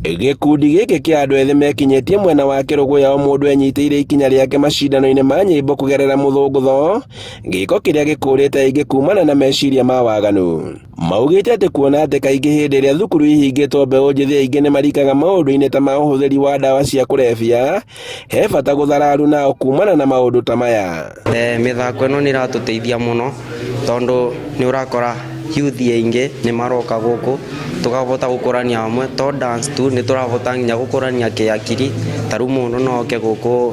Gikundi giki kia andu ethĩ mekinyetie mwena wa Kĩrũgũ ya o mũndũ enyitĩire ikinya rĩake macindano-inĩ ma nyĩmbo kũgerera mũthũngũtho, gĩko kĩrĩa gĩkũrĩte aingĩ kumana na meciria ma waganu. Maugĩte atĩ kuona atĩ kaingĩ hĩndĩ ĩrĩa thukuru ihingĩtwo mbeũ njĩthĩ aingĩ nĩ marikaga maũndũ-inĩ ta ma ũhũthĩri wa ndawa cia kũrebia, he bata gũthararu nao kumana na maũndũ ta maya. Mĩthako ĩno nĩ ĩratũteithia mũno tondũ nĩ ũrakora youth aingĩ nĩ maroka gũkũ tukahota gũkũrania hamwe to dance tu nĩ tũrahota nginya gũkũrania kĩakiri. Ta rĩu mũndũ no oke gũkũ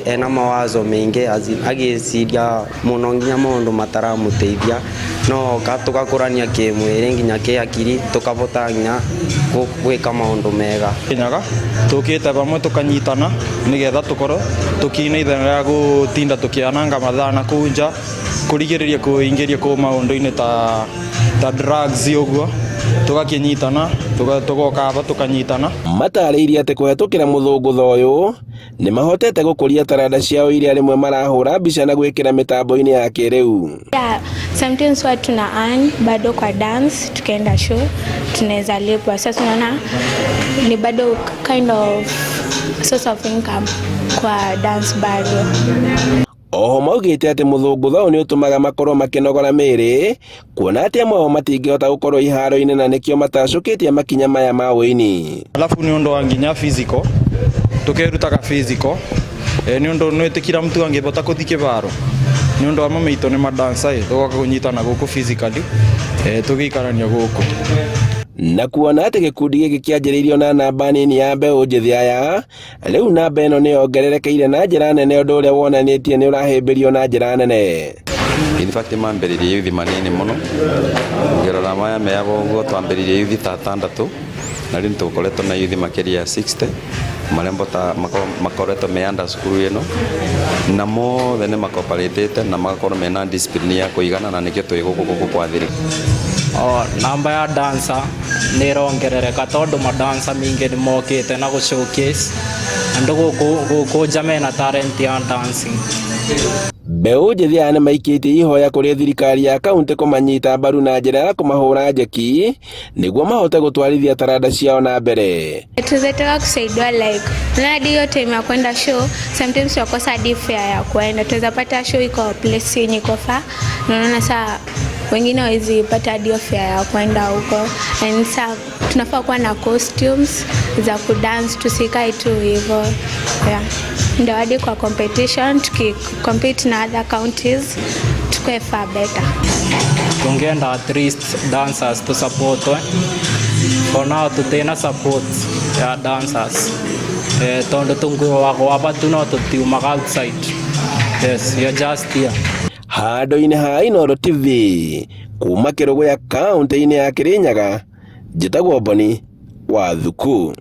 ena mawazo maingĩ agĩciria mũno nginya maũndũ mataramũteithia, no oka tũgakũrania kĩmwĩrĩ nginya kĩakiri tukahota nginya gwĩka maũndũ mega. Nyaga tũkĩte hamwe tũkanyitana nĩgetha tũkorwo tũkĩina ithenya rĩa gũtinda tũkĩananga mathana kũu nja, kũrigĩrĩria kwĩingĩria kũu maũndũ-inĩ ta drugs ũguo, tũgakĩnyitana tũgoka haba tũkanyitana. Matarĩirie atĩ kũhetũkĩra mũthũngũtho ũyũ nĩ mahotete gũkũria taranda ciao iria rĩmwe marahũra mbica na gwĩkĩra mĩtambo-inĩ ya kĩrĩu. Sometimes watu tuna earn bado kwa dance, tukaenda show tunaweza lipwa. Sasa unaona ni bado kind of source of income kwa dance bado. Oho maugĩte atĩ mũthũngũtho ũyũ nĩ ũtũmaga makorwo makĩnogora mĩĩrĩ, kuona atĩ amwe ao matingĩhota gũkorwo iharo-inĩ na nĩkĩo matacũkĩtie makinya maya ma wĩini. Alafu nĩ ũndũ wa nginya physical, tũkerutaga physical, nĩ ũndũ nĩ wĩtĩkira mtu angĩhota gũthiĩ kĩharo, nĩ ũndũ wa maitũ nĩ madansa tũgoka kũnyitana gũkũ physically, tũgĩikarania gũkũ. Na kuona atĩ gĩkundi gĩkĩ kĩanjĩrĩirio na namba nini ya mbeũ njĩthĩ aya, rĩu namba ĩno nĩ yongererekeire na njĩra nene, ũndũ ũrĩa wonanĩtie nĩ ũrahĩmbĩrio na njĩra nene. In fact mambĩrĩrie yuthi manini mũno, ngĩrora maya meaga ũguo twambĩrĩrie yuthi ta 6 na rĩu tũkoretwo na yuthi makĩria 60 marĩa makoretwo meanda cukuru ĩno, na mothe nĩ makoparatĩte na magakorwo mena discipline ya kũigana, na nĩkĩo twĩ gũkũ kwa thiri. Namba ya dancer nĩ ĩrongerereka tondũ madancer mingĩ nĩ mokĩte na gũ-showcase andũ gũkũ nja mena talent ya dancing. Mbeũ njĩthĩ aya nĩ maikĩtie ihoya kũrĩ thirikari ya kaunti kũmanyita mbaru na njĩra ya kũmahũra njeki nĩguo mahote gũtwarithia taranda ciao na mbere. Tunataka kusaidiwa like hadi hiyo time ya kwenda show, sometimes wakosa hadi fare ya kwenda. Tunaweza pata show iko place yenye iko far, unaona saa wengine hawezi pata hadi fare ya kwenda huko, and saa tunafaa kuwa na costumes za kudance, tusikae tu hivyo. Ndio hadi kwa competition tukicompete na other counties tukue far better. Tungeenda at least dancers to support. For now tutena support ya dancers. Tondo tungu wako hapa tuno tutiumaga outside. Yes, you're just here. Handũ-inĩ ha Inooro TV kuma Kĩrũgũ ya kaunti-inĩ ya Kĩrĩnyaga, njĩtagwo Boni wa Thuku.